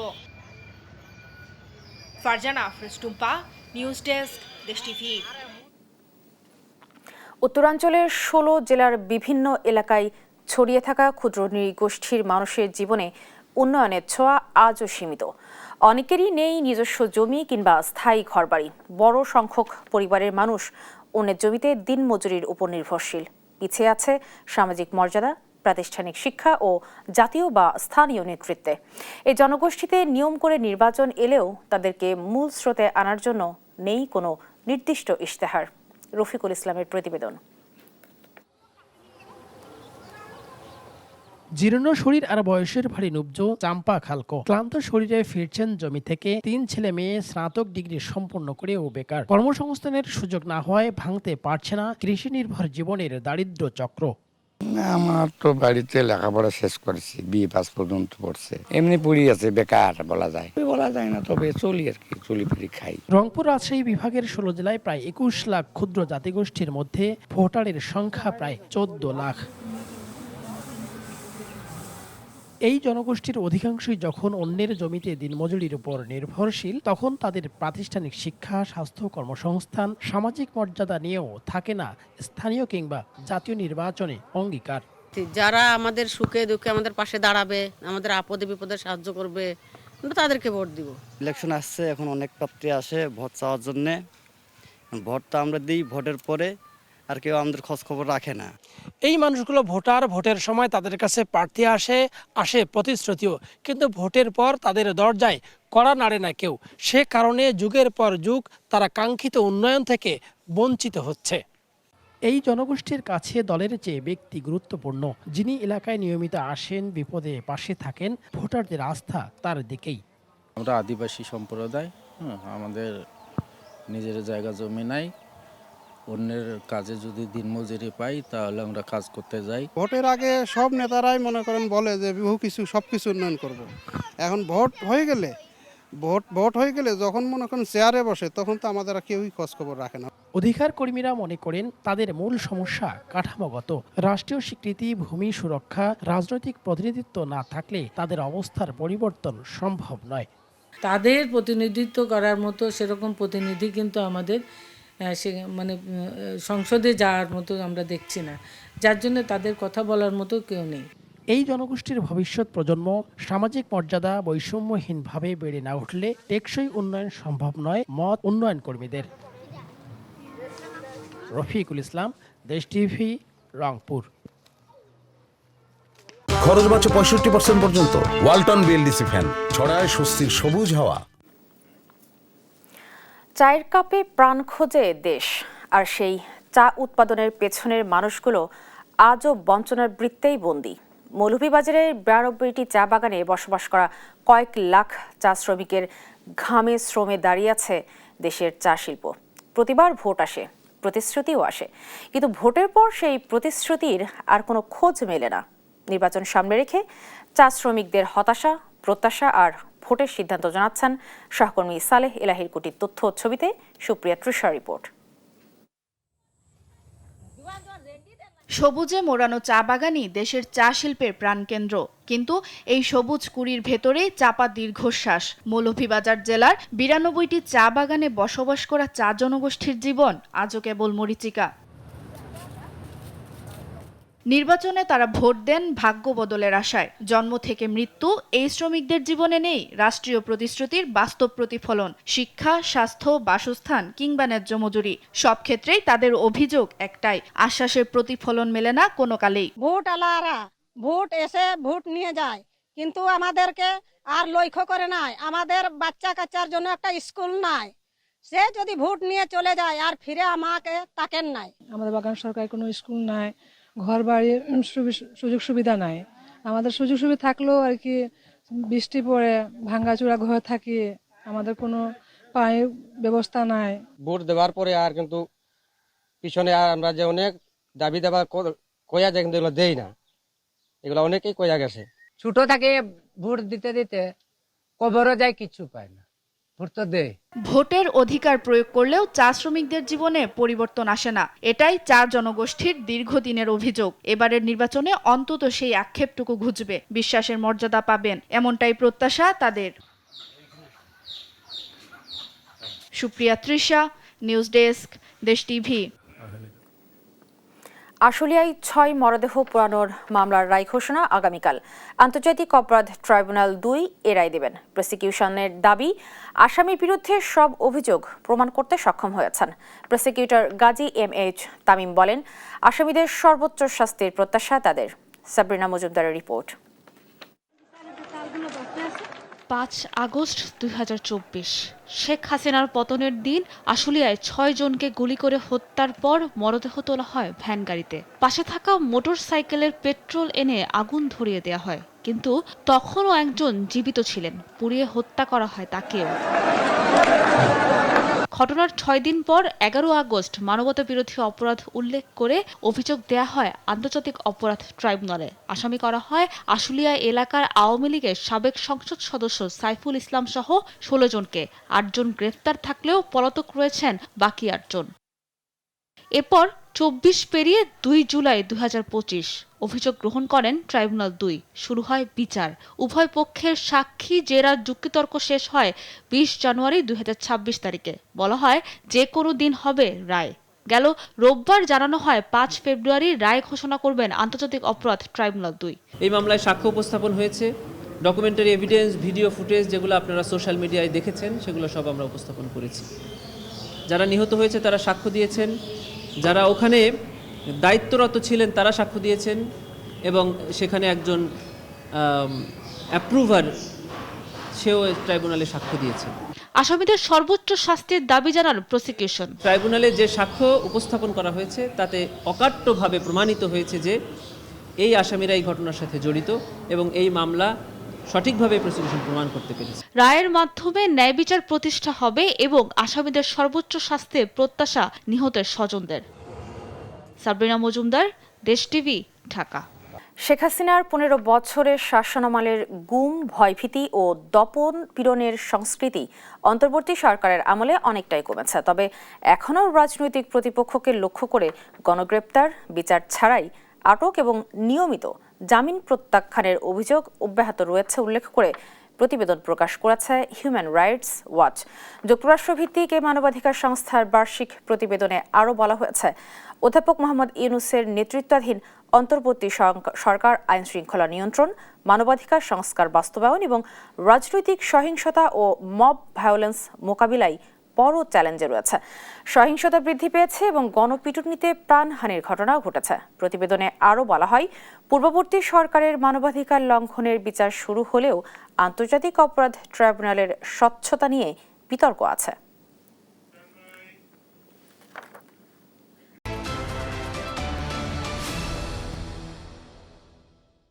ফারজানা আফরোজ টুম্পা, নিউজ ডেস্ক, দেশ টিভি। উত্তরাঞ্চলের 16 জেলার বিভিন্ন এলাকায় ছড়িয়ে থাকা ক্ষুদ্র নৃগোষ্ঠীর মানুষের জীবনে উন্নয়নের ছোঁয়া আজও সীমিত। অনেকেরই নেই নিজস্ব জমি কিংবা স্থায়ী ঘরবাড়ি। বড় সংখ্যক পরিবারের মানুষ অন্যের জমিতে দিনমজুরির উপর নির্ভরশীল। পিছিয়ে আছে সামাজিক মর্যাদা, প্রাতিষ্ঠানিক শিক্ষা ও জাতীয় বা স্থানীয় নেতৃত্বে। এই জনগোষ্ঠীতে নিয়ম করে নির্বাচন এলেও তাদেরকে মূল স্রোতে আনার জন্য নেই কোনো নির্দিষ্ট ইশতেহার। রফিকুল ইসলামের প্রতিবেদন। জীর্ণ শরীর আর বয়সের ভারী নুব্জ চাম্পা খালকো ক্লান্ত শরীরে ফিরছেন জমি থেকে। 3 ছেলে মেয়ে স্নাতক ডিগ্রি সম্পন্ন করেও বেকার। কর্মসংস্থানের সুযোগ না হওয়ায় ভাঙতে পারছে না কৃষি নির্ভর জীবনের দারিদ্র্য চক্র। আমার তো বাড়িতে লেখাপড়া শেষ করেছি, বিএ পাস পর্যন্ত পড়ছে, এমনি পড়ি আছে, বেকার বলা যায় না, তবে চলি আর কি, চলি ফিরি খাই। রংপুর, রাজশাহী বিভাগের 16 জেলায় প্রায় 21 লাখ ক্ষুদ্র জাতিগোষ্ঠীর মধ্যে ভোটারের সংখ্যা প্রায় 14 লাখ। এই জনগোষ্ঠীর অধিকাংশই যখন অন্যের জমিতে দিনমজুরির উপর নির্ভরশীল, তখন তাদের প্রাতিষ্ঠানিক শিক্ষা, স্বাস্থ্য, কর্মসংস্থান, সামাজিক মর্যাদা নিয়েও থাকে না স্থানীয় কিংবা জাতীয় নির্বাচনে অঙ্গীকার। যারা আমাদের সুখে দুঃখে আমাদের পাশে দাঁড়াবে, আমাদের আপদে বিপদে সাহায্য করবে, আমরা তাদেরকে ভোট দিব। ইলেকশন আসছে, এখন অনেক প্রার্থী আসে ভোট চাওয়ার জন্য। ভোটটা আমরা দিই, ভোটের পরে আর কেউ আমাদের খোঁজ খবর রাখে না। এই মানুষগুলো ভোটের সময় তাদের কাছে প্রার্থী আসে প্রতিশ্রুতিও, কিন্তু ভোটের পর তাদের দরজায় কড়া নাড়ে না কেউ। সে কারণে যুগের পর যুগ তারা কাঙ্ক্ষিত উন্নয়ন থেকে বঞ্চিত হচ্ছে। এই জনগোষ্ঠীর কাছে দলের চেয়ে ব্যক্তি গুরুত্বপূর্ণ। যিনি এলাকায় নিয়মিত আসেন, বিপদে পাশে থাকেন, ভোটারদের আস্থা তার দিকেই। আমরা আদিবাসী সম্প্রদায়, আমাদের নিজের জায়গা জমি নাই, অন্যের কাজে যদি দিনমজুরি পাই তাহলে আমরা কাজ করতে যাই। ভোটের আগে সব নেতারাই মনে করেন বলে যে সবকিছু উন্নয়ন করব। এখন ভোট হয়ে গেলে যখন মনে করেন চেয়ারে বসে তখন তো আমাদের কেউই খোঁজ খবর রাখে না। অধিকার কর্মীরা মনে করেন তাদের মূল সমস্যা কাঠামোগত। রাষ্ট্রীয় স্বীকৃতি, ভূমি সুরক্ষা, রাজনৈতিক প্রতিনিধিত্ব না থাকলে তাদের অবস্থার পরিবর্তন সম্ভব নয়। তাদের প্রতিনিধিত্ব করার মতো সেরকম প্রতিনিধি কিন্তু আমাদের সংসদে যাওয়ার মতো আমরা দেখছি না, যার জন্য তাদের কথা বলার মতো কেউ নেই। এই জনগোষ্ঠীর ভবিষ্যৎ প্রজন্ম সামাজিক মর্যাদা বৈষম্যহীনভাবে বেড়ে না উঠলে টেকসই উন্নয়ন সম্ভব নয়, মত উন্নয়ন কর্মীদের। রফিকুল ইসলাম, দেশ টিভি, রংপুর। খরচ বাঁচে 65% পর্যন্ত। ওয়ালটন বিএলডিসি ফ্যান ছড়ায় স্বস্তির সবুজ হাওয়া। চায়ের কাপে প্রাণ খোঁজে দেশ, আর সেই চা উৎপাদনের পেছনের মানুষগুলো আজও বঞ্চনার বৃত্তেই বন্দী। মৌলভীবাজারের 92টি চা বাগানে বসবাস করা কয়েক লাখ চা শ্রমিকের ঘামে শ্রমে দাঁড়িয়ে আছে দেশের চা শিল্প। প্রতিবার ভোট আসে, প্রতিশ্রুতিও আসে, কিন্তু ভোটের পর সেই প্রতিশ্রুতির আর কোনো খোঁজ মেলে না। নির্বাচন সামনে রেখে চা শ্রমিকদের হতাশা, প্রত্যাশা আর ভোটের সিদ্ধান্ত জানাচ্ছেন সহকর্মী সালেহ এলাহির কুটির তথ্য ছবিতে সুপ্রিয়া তৃষার রিপোর্ট। সবুজে মোড়ানো চা বাগানই দেশের চা শিল্পের প্রাণকেন্দ্র, কিন্তু এই সবুজ কুড়ির ভেতরে চাপা দীর্ঘশ্বাস। মৌলভীবাজার জেলার 92টি চা বাগানে বসবাস করা চা জনগোষ্ঠীর জীবন আজও কেবল মরীচিকা। নির্বাচনে তারা ভোট দেন ভাগ্য বদলের আশায়। জন্ম থেকে মৃত্যু এই শ্রমিকদের জীবনে নেই রাষ্ট্রীয় প্রতিশ্রুতির বাস্তব প্রতিফলন। শিক্ষা, স্বাস্থ্য, বাসস্থান কিংবা ন্যায্য মজুরি, সব ক্ষেত্রেই তাদের অভিযোগ একটাই, আশ্বাসের প্রতিফলন মেলে না কোনো কালেই। ভোট আলারা ভোট এসে ভোট নিয়ে যায়, কিন্তু আমাদেরকে আর লক্ষ্য করে নাই। আমাদের বাচ্চা কাচ্চার জন্য একটা স্কুল নাই, সে যদি ভোট নিয়ে চলে যায় আর ফিরে আমাকে তাকেন নাই। আমাদের বাগান সরকার কোনো স্কুল নাই, ঘর বাড়ির সুযোগ সুবিধা নাই। আমাদের সুযোগ সুবিধা থাকলেও আর কি বৃষ্টি পড়ে ভাঙ্গাচোরা ঘর থাকি, আমাদের কোনো পানির ব্যবস্থা নাই। ভোট দেওয়ার পরে আর কিন্তু পিছনে আর আমরা যে অনেক দাবি দাবা কয়া যায় কিন্তু এগুলো দেই না, এগুলো অনেকেই কয়া গেছে। ছোট থাকে ভোট দিতে দিতে কবরও যায়, কিছু পায় না, ভোট তো দেয়। ভোটের অধিকার প্রয়োগ করলেও চা শ্রমিকদের জীবনে পরিবর্তন আসে না, এটাই চা জনগোষ্ঠীর দীর্ঘদিনের অভিযোগ। এবারের নির্বাচনে অন্তত সেই আক্ষেপটুকু ঘুচবে, বিশ্বাসের মর্যাদা পাবেন, এমনটাই প্রত্যাশা তাদের। সুপ্রিয়া তৃষা, নিউজ ডেস্ক, দেশ টিভি। আশুলিয়ায় 6 মরদেহ পোড়ানোর মামলার রায় ঘোষণা আগামীকাল। আন্তর্জাতিক অপরাধ ট্রাইব্যুনাল 2 এ রায় দেবেন। প্রসিকিউশনের দাবি, আসামির বিরুদ্ধে সব অভিযোগ প্রমাণ করতে সক্ষম হয়েছেন। প্রসিকিউটর গাজী MH তামিম বলেন, আসামিদের সর্বোচ্চ শাস্তির প্রত্যাশা তাদের। সাবরিনা মজুমদারের রিপোর্ট। 5 আগস্ট 2024 শেখ হাসিনার পতনের দিন আশুলিয়ায় 6 জনকে গুলি করে হত্যার পর মরদেহ তোলা হয় ভ্যান গাড়িতে। পাশে থাকা মোটর সাইকেলের পেট্রোল এনে আগুন ধরিয়ে দেওয়া হয়, কিন্তু তখনও একজন জীবিত ছিলেন, পুড়িয়ে হত্যা করা হয় তাকেও। ঘটনার 6 দিন পর 11 আগস্ট মানবতা বিরোধী অপরাধ উল্লেখ করে অভিযোগ দেয়া হয় আন্তর্জাতিক অপরাধ ট্রাইব্যুনালে। আসামি করা হয় আশুলিয়া এলাকার আওয়ামী লীগের সাবেক সংসদ সদস্য সাইফুল ইসলাম সহ 16 জনকে। 8 জন গ্রেফতার থাকলেও পলাতক রয়েছেন বাকি 8 জন। এরপর 24 পেরিয়ে 2 জুলাই 2025 অভিযোগ গ্রহণ করেন ট্রাইব্যুনাল 2। শুরু হয় বিচার। উভয় পক্ষের সাক্ষী জেরার যুক্তিতর্ক শেষ হয় 20 জানুয়ারি 2026 তারিখে। বলা হয় যে কোনো দিন হবে রায়। গেল রোববার জানানো হয় 5 ফেব্রুয়ারি রায় ঘোষণা করবেন আন্তর্জাতিক অপরাধ ট্রাইব্যুনাল 2। এই মামলায় সাক্ষ্য উপস্থাপন হয়েছে, ডকুমেন্টারি এভিডেন্স, ভিডিও ফুটেজ যেগুলো আপনারা সোশ্যাল মিডিয়ায় দেখেছেন সেগুলো সব আমরা উপস্থাপন করেছি। যারা নিহত হয়েছে তারা সাক্ষ্য দিয়েছেন, যারা ওখানে দায়িত্বরত ছিলেন তারা সাক্ষ্য দিয়েছেন, এবং সেখানে একজন অ্যাপ্রুভার সেও ট্রাইব্যুনালে সাক্ষ্য দিয়েছেন। আসামিদের সর্বোচ্চ শাস্তির দাবি জানান প্রসিকিউশন। ট্রাইব্যুনালে যে সাক্ষ্য উপস্থাপন করা হয়েছে তাতে অকাট্যভাবে প্রমাণিত হয়েছে যে এই আসামিরা এই ঘটনার সাথে জড়িত, এবং এই মামলা সঠিকভাবে প্রসিকিউশন প্রমাণ করতে পেরেছে। রায়ের মাধ্যমে ন্যায় বিচার প্রতিষ্ঠা হবে এবং আসামিদের সর্বোচ্চ শাস্তির প্রত্যাশা নিহতের স্বজনদের। সাবরিনা মজুমদার, দেশ টিভি, ঢাকা। শেখ হাসিনার 15 বছরের শাসনামলের গুম, ভয়ভীতি ও দপন পীড়নের সংস্কৃতি অন্তর্বর্তী সরকারের আমলে অনেকটাই কমেছে। তবে এখনও রাজনৈতিক প্রতিপক্ষকে লক্ষ্য করে গণগ্রেপ্তার, বিচার ছাড়াই আটক এবং নিয়মিত জামিন প্রত্যাখ্যানের অভিযোগ অব্যাহত রয়েছে উল্লেখ করে প্রতিবেদন প্রকাশ করেছে হিউম্যান রাইটস ওয়াচ। যুক্তরাষ্ট্রভিত্তিক এই মানবাধিকার সংস্থার বার্ষিক প্রতিবেদনে আরও বলা হয়েছে, অধ্যাপক মোহাম্মদ ইউনূসের নেতৃত্বাধীন অন্তর্বর্তী সরকার আইন শৃঙ্খলা নিয়ন্ত্রণ, মানবাধিকার সংস্কার বাস্তবায়ন এবং রাজনৈতিক সহিংসতা ও মব ভায়োলেন্স মোকাবিলায় বড় চ্যালেঞ্জে রয়েছে। সহিংসতা বৃদ্ধি পেয়েছে এবং গণপিটুনিতে প্রাণহানির ঘটনাও ঘটেছে। প্রতিবেদনে আরও বলা হয়, পূর্ববর্তী সরকারের মানবাধিকার লঙ্ঘনের বিচার শুরু হলেও আন্তর্জাতিক অপরাধ ট্রাইব্যুনালের স্বচ্ছতা নিয়ে বিতর্ক আছে।